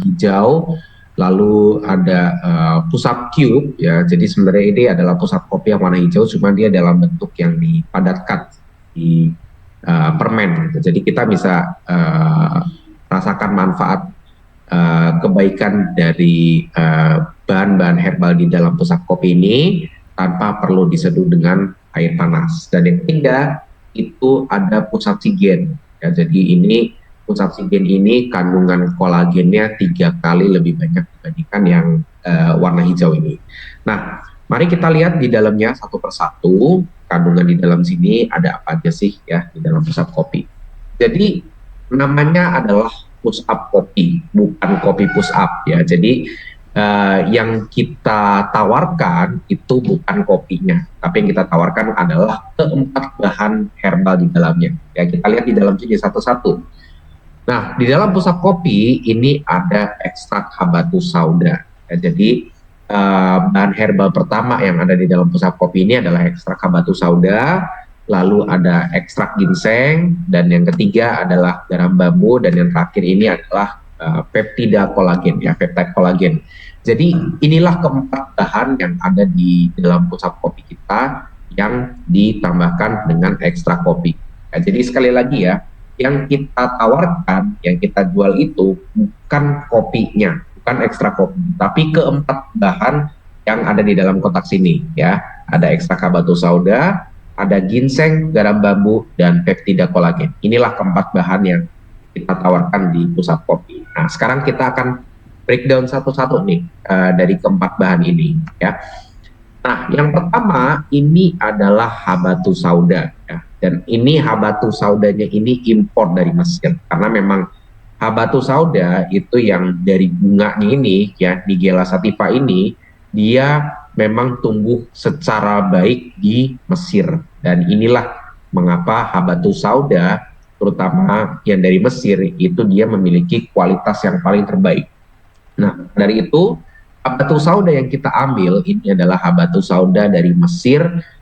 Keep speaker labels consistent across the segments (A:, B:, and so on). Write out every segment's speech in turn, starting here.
A: hijau, lalu ada pusat cube ya. Jadi sebenarnya ini adalah pusat kopi yang warna hijau, cuma dia dalam bentuk yang dipadatkan di permen gitu. Jadi kita bisa rasakan manfaat kebaikan dari bahan-bahan herbal di dalam pusat kopi ini tanpa perlu diseduh dengan air panas. Dan yang ketiga itu ada pusat oksigen. Ya, jadi ini pusat oksigen ini kandungan kolagennya 3 kali lebih banyak dibandingkan yang warna hijau ini. Nah, mari kita lihat di dalamnya satu persatu kandungan di dalam sini ada apa aja sih ya di dalam pusat kopi. Jadi namanya adalah push up kopi, bukan kopi push up ya. Jadi yang kita tawarkan itu bukan kopinya, tapi yang kita tawarkan adalah keempat bahan herbal di dalamnya. Ya, kita lihat di dalam sini satu-satu. Nah, di dalam pusat kopi ini ada ekstrak habatus sauda. Ya, jadi bahan herbal pertama yang ada di dalam pusat kopi ini adalah ekstrak habatus sauda, lalu ada ekstrak ginseng, dan yang ketiga adalah garam bambu, dan yang terakhir ini adalah peptida kolagen, ya, peptide kolagen. Jadi inilah keempat bahan yang ada di dalam pusat kopi kita yang ditambahkan dengan ekstrak kopi. Nah, jadi sekali lagi ya, yang kita tawarkan, yang kita jual itu bukan kopinya, bukan ekstrak kopi, tapi keempat bahan yang ada di dalam kotak sini ya. Ada ekstrak habatus sauda, ada ginseng, garam bambu, dan peptida kolagen. Inilah keempat bahan yang kita tawarkan di pusat kopi. Nah, sekarang kita akan breakdown satu-satu nih dari keempat bahan ini ya. Nah, yang pertama ini adalah habatus sauda ya. Dan ini habatus saudanya ini impor dari Mesir karena memang habatus sauda itu yang dari bunganya ini ya, Nigella sativa ini dia memang tumbuh secara baik di Mesir, dan inilah mengapa habatus sauda terutama yang dari Mesir itu dia memiliki kualitas yang paling terbaik. Nah, dari itu habatus sauda yang kita ambil ini adalah habatus sauda dari Mesir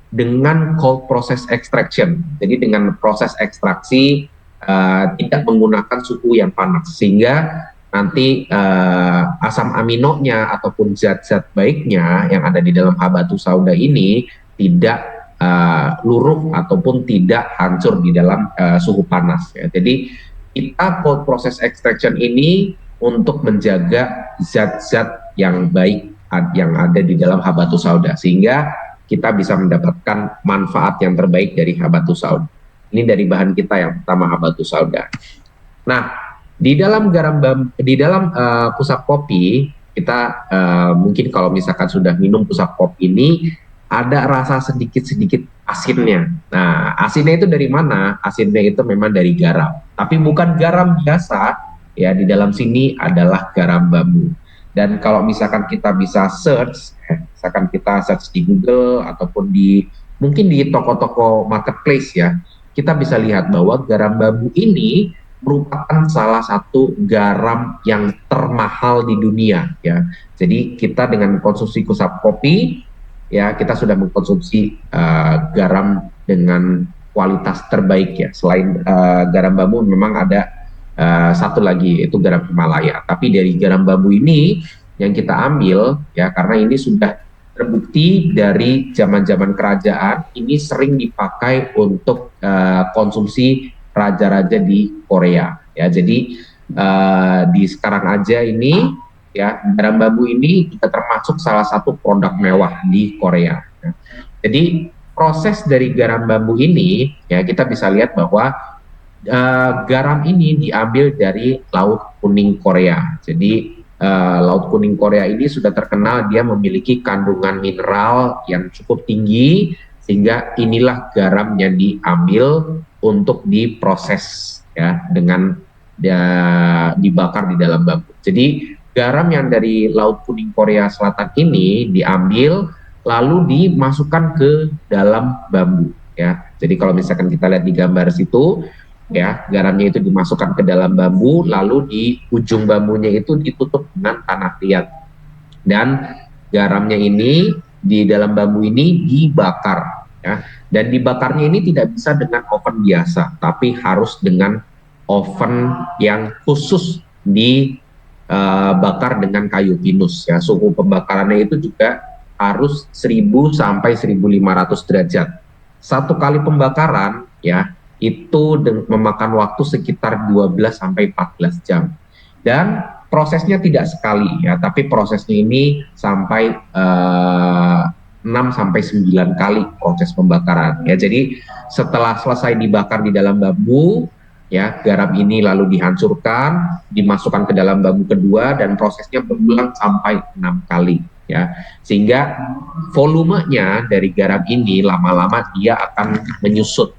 A: dengan cold process extraction. Jadi dengan proses ekstraksi tidak menggunakan suhu yang panas, sehingga nanti asam aminonya ataupun zat-zat baiknya yang ada di dalam habatus sauda ini tidak luruh ataupun tidak hancur di dalam suhu panas ya. Jadi kita cold process extraction ini untuk menjaga zat-zat yang baik yang ada di dalam habatus sauda, sehingga kita bisa mendapatkan manfaat yang terbaik dari habatus sauda. Ini dari bahan kita yang pertama, habatus sauda. Nah, di dalam pusat kopi kita mungkin kalau misalkan sudah minum pusat kopi ini ada rasa sedikit-sedikit asinnya. Nah, asinnya itu dari mana? Asinnya itu memang dari garam, tapi bukan garam biasa ya. Di dalam sini adalah garam bambu. Dan kalau misalkan kita bisa search, misalkan kita search di Google ataupun mungkin di toko-toko marketplace ya, kita bisa lihat bahwa garam bambu ini merupakan salah satu garam yang termahal di dunia ya. Jadi kita dengan konsumsi pusat kopi ya, kita sudah mengkonsumsi garam dengan kualitas terbaik ya. Selain garam bambu memang ada satu lagi yaitu garam Himalaya. Tapi dari garam bambu ini yang kita ambil ya, karena ini sudah terbukti dari zaman-zaman kerajaan ini sering dipakai untuk konsumsi raja-raja di Korea ya. Jadi di sekarang aja ini ya, garam bambu ini juga termasuk salah satu produk mewah di Korea ya. Jadi proses dari garam bambu ini ya, kita bisa lihat bahwa garam ini diambil dari Laut Kuning Korea. Jadi Laut Kuning Korea ini sudah terkenal dia memiliki kandungan mineral yang cukup tinggi, sehingga inilah garam yang diambil untuk diproses ya, dengan dibakar di dalam bambu. Jadi garam yang dari Laut Kuning Korea Selatan ini diambil lalu dimasukkan ke dalam bambu ya. Jadi kalau misalkan kita lihat di gambar situ ya, garamnya itu dimasukkan ke dalam bambu, lalu di ujung bambunya itu ditutup dengan tanah liat, dan garamnya ini di dalam bambu ini dibakar ya. Dan dibakarnya ini tidak bisa dengan oven biasa, tapi harus dengan oven yang khusus bakar dengan kayu pinus ya. Suhu pembakarannya itu juga harus 1000 sampai 1500 derajat. Satu kali pembakaran ya itu memakan waktu sekitar 12 sampai 14 jam. Dan prosesnya tidak sekali ya, tapi prosesnya ini sampai 6 sampai 9 kali proses pembakaran ya. Jadi setelah selesai dibakar di dalam bambu ya, garam ini lalu dihancurkan, dimasukkan ke dalam bambu kedua dan prosesnya berulang sampai 6 kali ya. Sehingga volumenya dari garam ini lama-lama dia akan menyusut.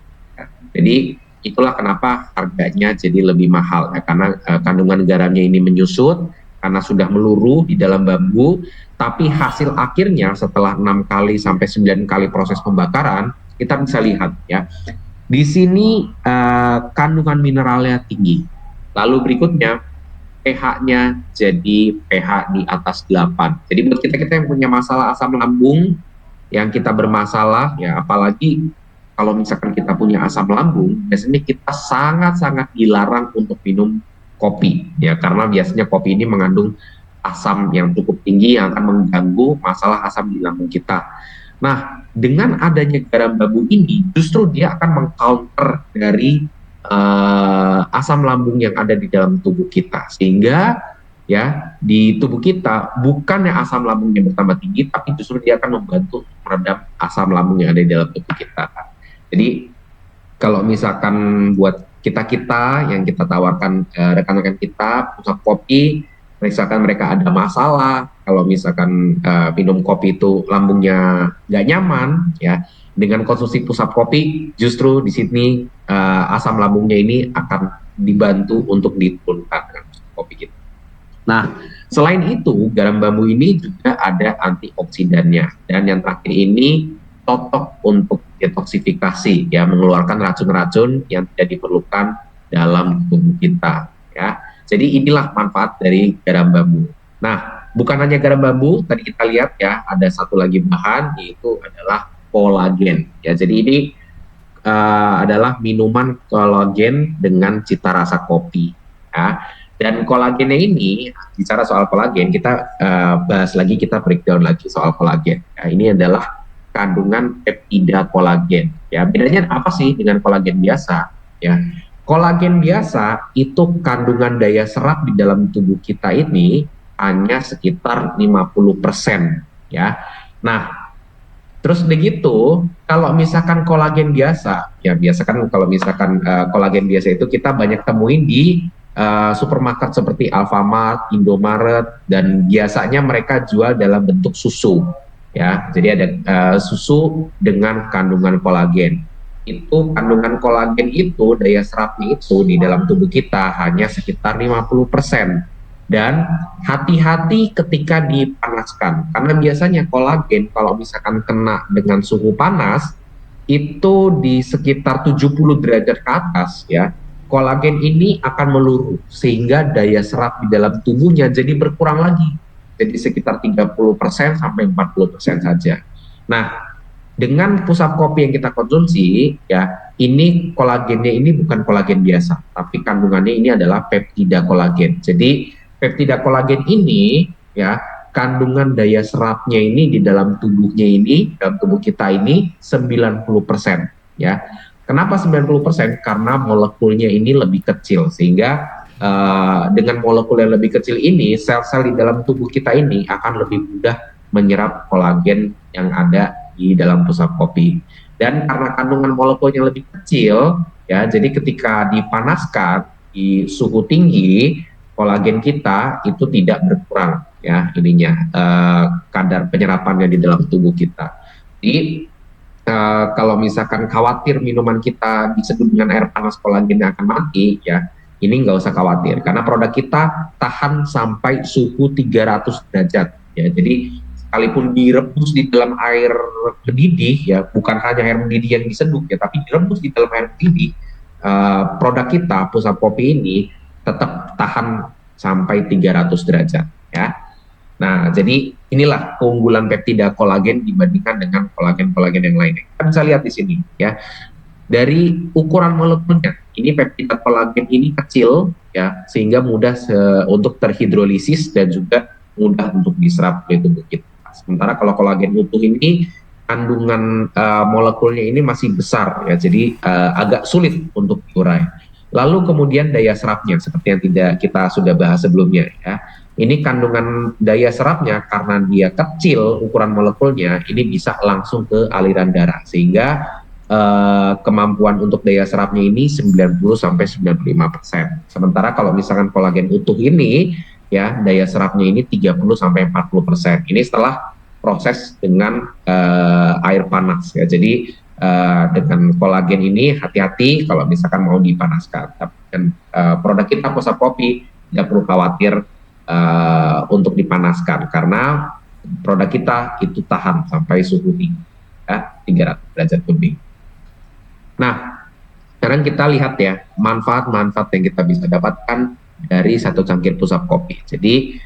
A: Jadi itulah kenapa harganya jadi lebih mahal ya, karena kandungan garamnya ini menyusut karena sudah meluruh di dalam bambu, tapi hasil akhirnya setelah 6 kali sampai 9 kali proses pembakaran, kita bisa lihat ya. Di sini kandungan mineralnya tinggi. Lalu berikutnya pH-nya jadi pH di atas 8. Jadi buat kita-kita yang punya masalah asam lambung, yang kita bermasalah ya, apalagi kalau misalkan kita punya asam lambung, biasanya kita sangat-sangat dilarang untuk minum kopi ya, karena biasanya kopi ini mengandung asam yang cukup tinggi yang akan mengganggu masalah asam di lambung kita. Nah, dengan adanya garam bambu ini justru dia akan mengcounter dari asam lambung yang ada di dalam tubuh kita, sehingga ya di tubuh kita bukannya asam lambungnya bertambah tinggi, tapi justru dia akan membantu meredam asam lambung yang ada di dalam tubuh kita. Jadi kalau misalkan buat kita-kita yang kita tawarkan rekan-rekan kita pusat kopi, misalkan mereka ada masalah, kalau misalkan minum kopi itu lambungnya nggak nyaman, ya dengan konsumsi pusat kopi justru di sini asam lambungnya ini akan dibantu untuk diturunkan dengan pusat kopi kita. Nah, selain itu garam bambu ini juga ada antioksidannya, dan yang terakhir ini cocok untuk detoksifikasi ya, mengeluarkan racun-racun yang tidak diperlukan dalam tubuh kita ya. Jadi inilah manfaat dari garam bambu. Nah, bukan hanya garam bambu, tadi kita lihat ya ada satu lagi bahan, yaitu adalah kolagen ya. Jadi ini adalah minuman kolagen dengan cita rasa kopi ya. Dan kolagennya ini, bicara soal kolagen, kita bahas lagi, kita breakdown lagi soal kolagen ya. Ini adalah kandungan peptida kolagen ya. Bedanya apa sih dengan kolagen biasa ya? Kolagen biasa itu kandungan daya serap di dalam tubuh kita ini hanya sekitar 50% ya. Nah, terus begitu kalau misalkan kolagen biasa ya, biasa kan kalau misalkan kolagen biasa itu kita banyak temuin di supermarket seperti Alfamart, Indomaret, dan biasanya mereka jual dalam bentuk susu ya. Jadi ada susu dengan kandungan kolagen. Itu kandungan kolagen itu, daya serapnya itu di dalam tubuh kita hanya sekitar 50%. Dan hati-hati ketika dipanaskan, karena biasanya kolagen kalau misalkan kena dengan suhu panas itu di sekitar 70 derajat ke atas ya, kolagen ini akan meluruh sehingga daya serap di dalam tubuhnya jadi berkurang lagi. Jadi sekitar 30% sampai 40% saja. Nah, dengan pusat kopi yang kita konsumsi, ya, ini kolagennya ini bukan kolagen biasa, tapi kandungannya ini adalah peptida kolagen. Jadi peptida kolagen ini, ya, kandungan daya serapnya ini di dalam tubuhnya ini, dalam tubuh kita ini 90%, ya. Kenapa 90%? Karena molekulnya ini lebih kecil, sehingga dengan molekul yang lebih kecil ini, sel-sel di dalam tubuh kita ini akan lebih mudah menyerap kolagen yang ada di dalam pusat kopi. Dan karena kandungan molekulnya lebih kecil, ya, jadi ketika dipanaskan di suhu tinggi, kolagen kita itu tidak berkurang, ya, ininya kadar penyerapannya di dalam tubuh kita. Jadi kalau misalkan khawatir minuman kita diseduh dengan air panas kolagennya akan mati, ya, ini nggak usah khawatir, karena produk kita tahan sampai suhu 300 derajat. Ya, jadi sekalipun direbus di dalam air mendidih, ya, bukan hanya air mendidih yang diseduh, ya, tapi direbus di dalam air mendidih, produk kita, pusat kopi ini, tetap tahan sampai 300 derajat. Ya. Nah, jadi inilah keunggulan peptida kolagen dibandingkan dengan kolagen-kolagen yang lainnya. Kita bisa lihat di sini, ya. Dari ukuran molekulnya, ini peptida kolagen ini kecil ya, sehingga mudah untuk terhidrolisis dan juga mudah untuk diserap oleh tubuh kita. Sementara kalau kolagen utuh ini kandungan molekulnya ini masih besar ya, jadi agak sulit untuk diurai. Lalu kemudian daya serapnya, seperti yang tidak kita sudah bahas sebelumnya ya. Ini kandungan daya serapnya karena dia kecil ukuran molekulnya, ini bisa langsung ke aliran darah, sehingga kemampuan untuk daya serapnya ini 90 sampai 95%. Sementara kalau misalkan kolagen utuh ini ya daya serapnya ini 30 sampai 40%. Ini setelah proses dengan air panas ya. Jadi dengan kolagen ini hati-hati kalau misalkan mau dipanaskan. Dan produk kita Pusat Kopi tidak perlu khawatir untuk dipanaskan karena produk kita itu tahan sampai suhu tinggi ya, 300 derajat lebih. Nah, sekarang kita lihat ya manfaat-manfaat yang kita bisa dapatkan dari satu cangkir Pusat Kopi. Jadi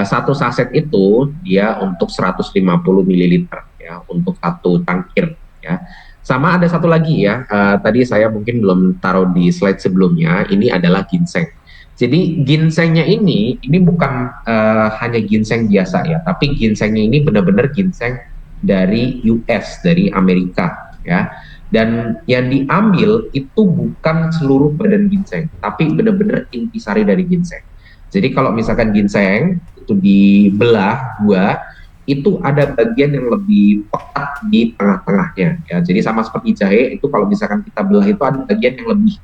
A: satu saset itu dia untuk 150 ml ya, untuk satu cangkir ya. Sama ada satu lagi ya, tadi saya mungkin belum taruh di slide sebelumnya, ini adalah ginseng. Jadi ginsengnya ini bukan hanya ginseng biasa ya, tapi ginsengnya ini benar-benar ginseng dari US, dari Amerika ya. Dan yang diambil itu bukan seluruh badan ginseng, tapi benar-benar intisari dari ginseng. Jadi kalau misalkan ginseng itu dibelah dua, itu ada bagian yang lebih pekat di tengah-tengahnya. Ya. Jadi sama seperti jahe, itu kalau misalkan kita belah itu ada bagian yang lebih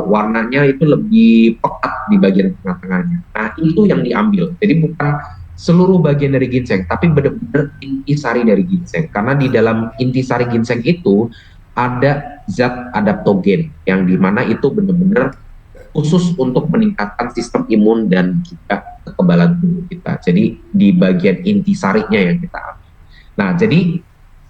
A: warnanya itu lebih pekat di bagian tengah-tengahnya. Nah itu yang diambil. Jadi bukan seluruh bagian dari ginseng, tapi benar-benar intisari dari ginseng. Karena di dalam intisari ginseng itu ada zat adaptogen yang dimana itu benar-benar khusus untuk meningkatkan sistem imun dan juga kekebalan tubuh kita. Jadi di bagian intisarinya yang kita ambil. Nah, jadi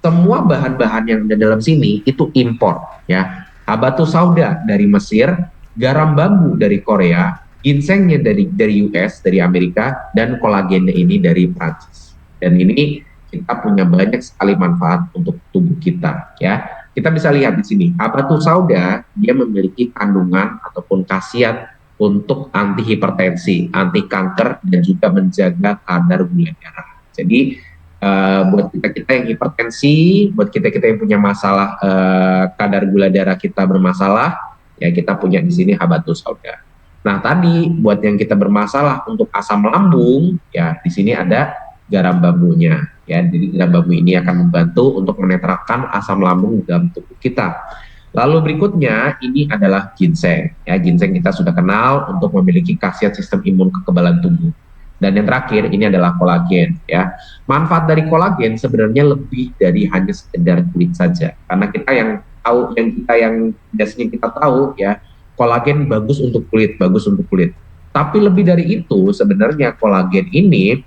A: semua bahan-bahan yang ada dalam sini itu impor ya. Habatus sauda dari Mesir, garam bambu dari Korea, ginsengnya dari US, dari Amerika, dan kolagennya ini dari Prancis. Dan ini kita punya banyak sekali manfaat untuk tubuh kita ya. Kita bisa lihat di sini, habatus sauda dia memiliki kandungan ataupun khasiat untuk anti hipertensi, anti kanker, dan juga menjaga kadar gula darah. Jadi buat kita yang hipertensi, buat kita yang punya masalah kadar gula darah kita bermasalah, ya kita punya di sini habatus sauda. Nah tadi buat yang kita bermasalah untuk asam lambung, ya di sini ada garam bambunya. Ya, jadi garam bambu ini akan membantu untuk menetralkan asam lambung dalam tubuh kita. Lalu berikutnya ini adalah ginseng. Ya, ginseng kita sudah kenal untuk memiliki khasiat sistem imun kekebalan tubuh. Dan yang terakhir ini adalah kolagen. Ya, manfaat dari kolagen sebenarnya lebih dari hanya sekedar kulit saja. Karena kita yang tahu, yang biasanya kita tahu ya, kolagen bagus untuk kulit, bagus untuk kulit. Tapi lebih dari itu sebenarnya kolagen ini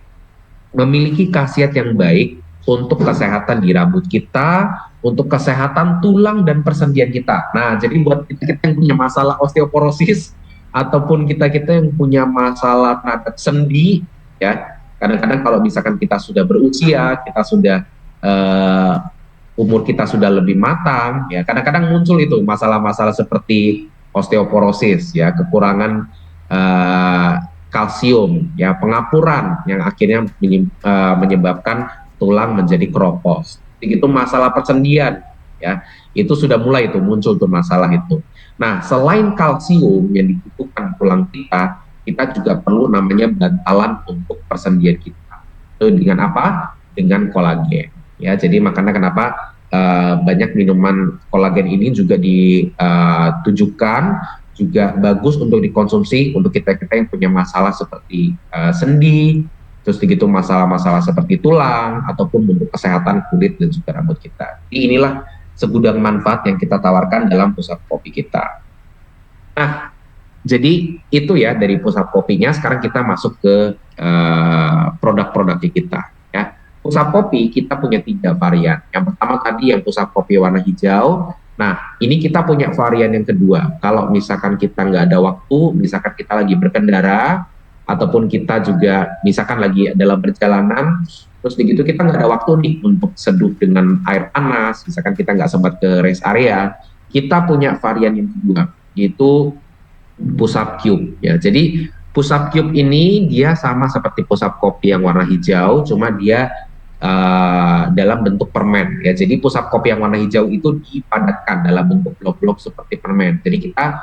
A: memiliki khasiat yang baik untuk kesehatan di rambut kita, untuk kesehatan tulang dan persendian kita. Nah, jadi buat kita yang punya masalah osteoporosis ataupun kita yang punya masalah terhadap sendi, ya kadang-kadang kalau misalkan kita sudah berusia, kita sudah umur kita sudah lebih matang, ya kadang-kadang muncul itu masalah-masalah seperti osteoporosis, ya kekurangan kalsium, ya pengapuran yang akhirnya menyebabkan tulang menjadi keropos. Begitu masalah persendian, ya itu sudah mulai itu muncul tuh masalah itu. Nah, selain kalsium yang dibutuhkan tulang kita juga perlu namanya bantalan untuk persendian kita. Itu dengan apa? Dengan kolagen. Ya, jadi makanya kenapa banyak minuman kolagen ini juga ditujukan juga bagus untuk dikonsumsi untuk kita yang punya masalah seperti sendi, terus begitu masalah-masalah seperti tulang ataupun untuk kesehatan kulit dan juga rambut kita. Jadi inilah segudang manfaat yang kita tawarkan dalam pusat kopi kita. Nah, jadi itu ya dari pusat kopinya. Sekarang kita masuk ke produk-produknya kita. Ya, pusat kopi kita punya 3 varian. Yang pertama tadi yang pusat kopi warna hijau. Nah, ini kita punya varian yang kedua. Kalau misalkan kita nggak ada waktu, misalkan kita lagi berkendara, ataupun kita juga misalkan lagi dalam perjalanan, terus begitu kita nggak ada waktu nih untuk seduh dengan air panas, misalkan kita nggak sempat ke rest area, kita punya varian yang kedua, yaitu push up cube ya. Jadi push up cube ini dia sama seperti push up kopi yang warna hijau, cuma dia dalam bentuk permen ya. Jadi push up kopi yang warna hijau itu dipadatkan dalam bentuk blok-blok seperti permen. Jadi kita